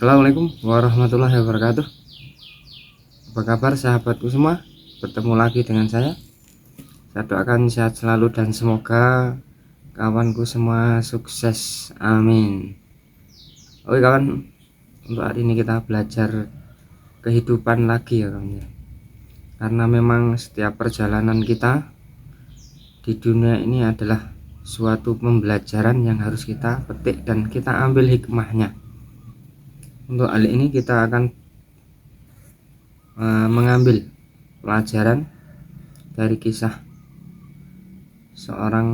Assalamualaikum warahmatullahi wabarakatuh. Apa kabar sahabatku semua? Bertemu lagi dengan saya. Saya doakan sehat selalu dan semoga kawanku semua sukses. Amin. Oke kawan, untuk hari ini kita belajar kehidupan lagi ya kawan ya. Karena memang setiap perjalanan kita di dunia ini adalah suatu pembelajaran yang harus kita petik dan kita ambil hikmahnya. Untuk kali ini kita akan mengambil pelajaran dari kisah seorang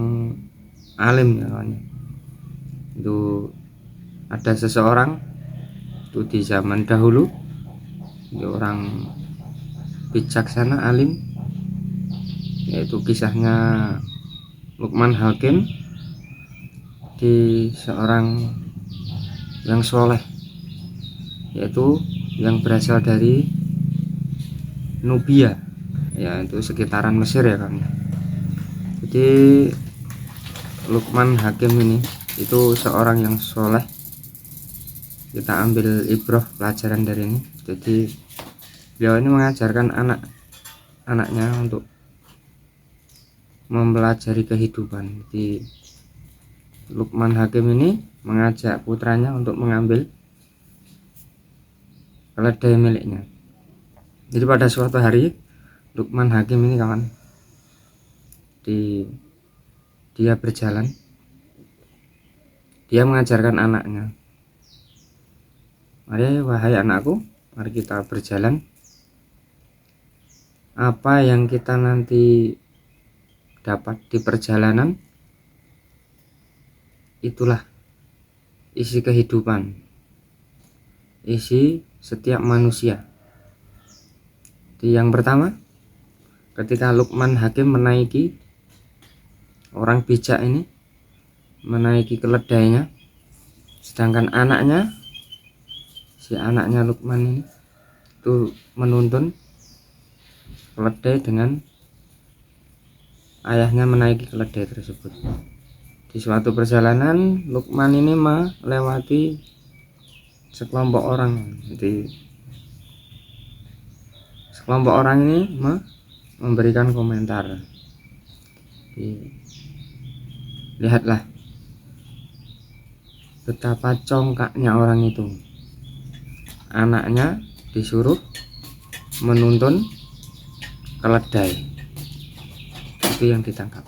alim ya kawan. Itu ada seseorang itu di zaman dahulu, itu orang bijaksana alim, yaitu kisahnya Luqman Hakim di seorang yang soleh, yaitu yang berasal dari Nubia, yaitu sekitaran Mesir ya kan. Jadi Luqman Hakim ini itu seorang yang soleh. Kita ambil ibrah pelajaran dari ini. Jadi beliau ini mengajarkan anak-anaknya untuk mempelajari kehidupan. Jadi Luqman Hakim ini mengajak putranya untuk mengambil keledai miliknya. Jadi pada suatu hari Luqman Hakim ini kawan, dia berjalan, dia mengajarkan anaknya, mari wahai anakku, mari kita berjalan. Apa yang kita nanti dapat di perjalanan, itulah isi kehidupan, isi setiap manusia. Yang pertama, ketika Luqman Hakim menaiki, orang bijak ini menaiki keledainya, sedangkan si anaknya Luqman ini itu menuntun keledai dengan ayahnya menaiki keledai tersebut. Di suatu perjalanan Luqman ini melewati sekelompok orang. Jadi sekelompok orang ini memberikan komentar. Lihatlah betapa congkaknya orang itu. Anaknya disuruh menuntun keledai. Itu yang ditangkap.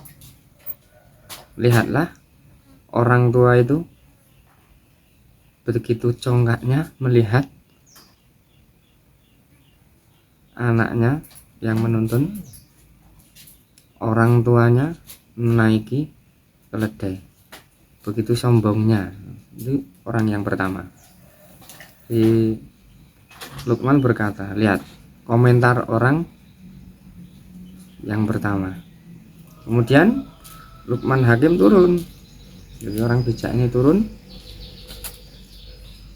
Lihatlah orang tua itu begitu congkaknya melihat anaknya yang menuntun, orang tuanya menaiki keledai. Begitu sombongnya. Itu orang yang pertama. Si Luqman berkata, lihat komentar orang yang pertama. Kemudian Luqman Hakim turun. Jadi orang bijak ini turun,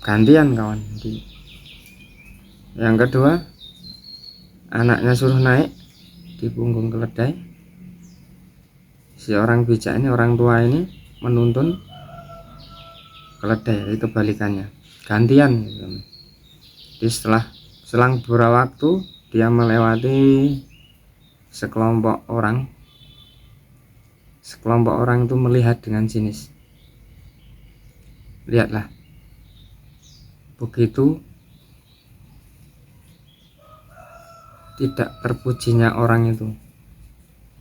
gantian kawan. Yang kedua, anaknya suruh naik di punggung keledai. Si orang bijak ini, orang tua ini menuntun keledai, itu kebalikannya, gantian gitu. Jadi selang beberapa waktu dia melewati sekelompok orang. Sekelompok orang itu melihat dengan sinis. Lihatlah, begitu tidak terpujinya orang itu.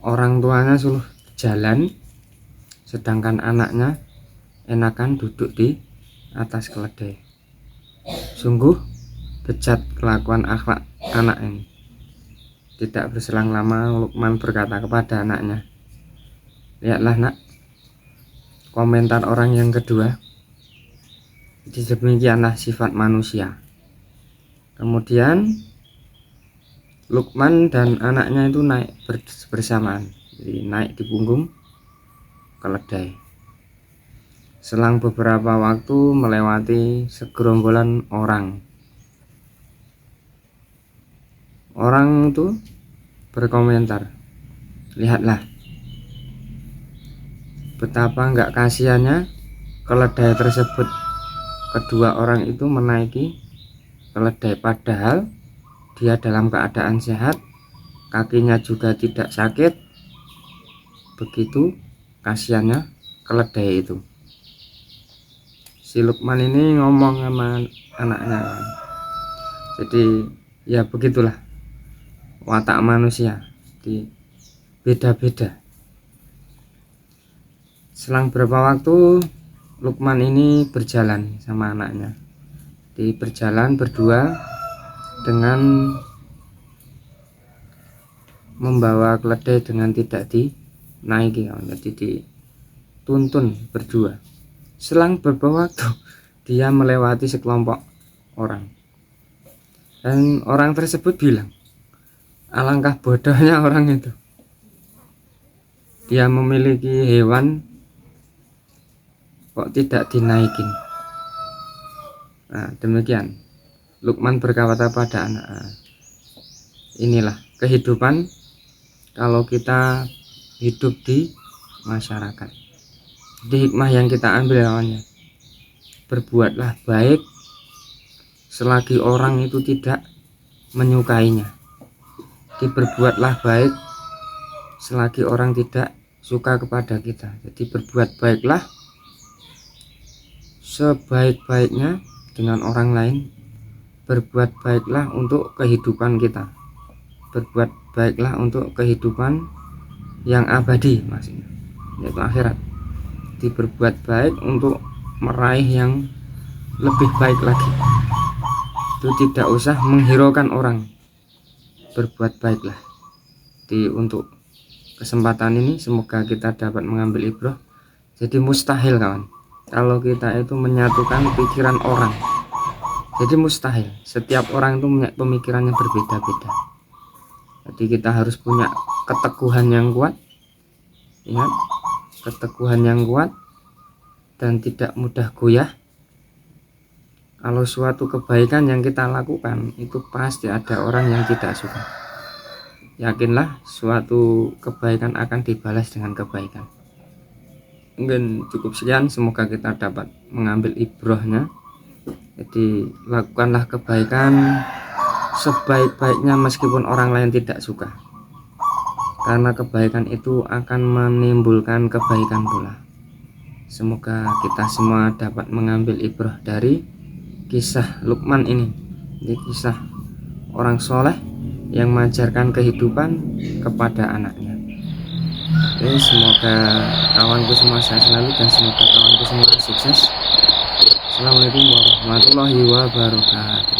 Orang tuanya suruh jalan, sedangkan anaknya enakan duduk di atas keledai. Sungguh bejat kelakuan akhlak anak ini. Tidak berselang lama Luqman berkata kepada anaknya, lihatlah nak, komentar orang yang kedua. Jadi demikianlah sifat manusia. Kemudian Luqman dan anaknya itu naik bersamaan. Jadi naik di punggung keledai. Selang beberapa waktu melewati segerombolan orang. Orang itu berkomentar, lihatlah betapa enggak kasihannya keledai tersebut. kedua orang itu menaiki keledai, padahal dia dalam keadaan sehat, kakinya juga tidak sakit. Begitu kasihannya keledai itu. Si Lukman ini ngomong sama anaknya. Jadi ya begitulah watak manusia, di beda-beda. Selang beberapa waktu Lukman ini berjalan sama anaknya, berjalan berdua dengan membawa keledai dengan tidak dinaiki, jadi dituntun berdua. Selang beberapa waktu dia melewati sekelompok orang, dan orang tersebut bilang, alangkah bodohnya orang itu, dia memiliki hewan kok tidak dinaikin. Nah, demikian Lukman berkata pada anak, inilah kehidupan kalau kita hidup di masyarakat. Jadi hikmah yang kita ambil lawannya, berbuatlah baik selagi orang itu tidak menyukainya. Berbuatlah baik selagi orang tidak suka kepada kita. Jadi berbuat baiklah sebaik-baiknya dengan orang lain. Berbuat baiklah untuk kehidupan kita, berbuat baiklah untuk kehidupan yang abadi, maksudnya yaitu akhirat. Berbuat baik untuk meraih yang lebih baik lagi. Itu tidak usah menghiraukan orang, berbuat baiklah. Jadi untuk kesempatan ini semoga kita dapat mengambil ibrah. Jadi mustahil kawan kalau kita itu menyatukan pikiran orang. Jadi mustahil, setiap orang itu punya pemikiran yang berbeda-beda. Jadi kita harus punya keteguhan yang kuat. Ingat, keteguhan yang kuat dan tidak mudah goyah. Kalau suatu kebaikan yang kita lakukan itu pasti ada orang yang tidak suka. Yakinlah suatu kebaikan akan dibalas dengan kebaikan. Mungkin cukup sekian, semoga kita dapat mengambil ibrahnya. Jadi lakukanlah kebaikan sebaik-baiknya meskipun orang lain tidak suka, karena kebaikan itu akan menimbulkan kebaikan pula. Semoga kita semua dapat mengambil ibrah dari kisah Lukman ini. Ini kisah orang soleh yang mengajarkan kehidupan kepada anaknya. Jadi semoga kawanku semua sehat selalu dan semoga kawanku semua sukses. Assalamualaikum warahmatullahi wabarakatuh.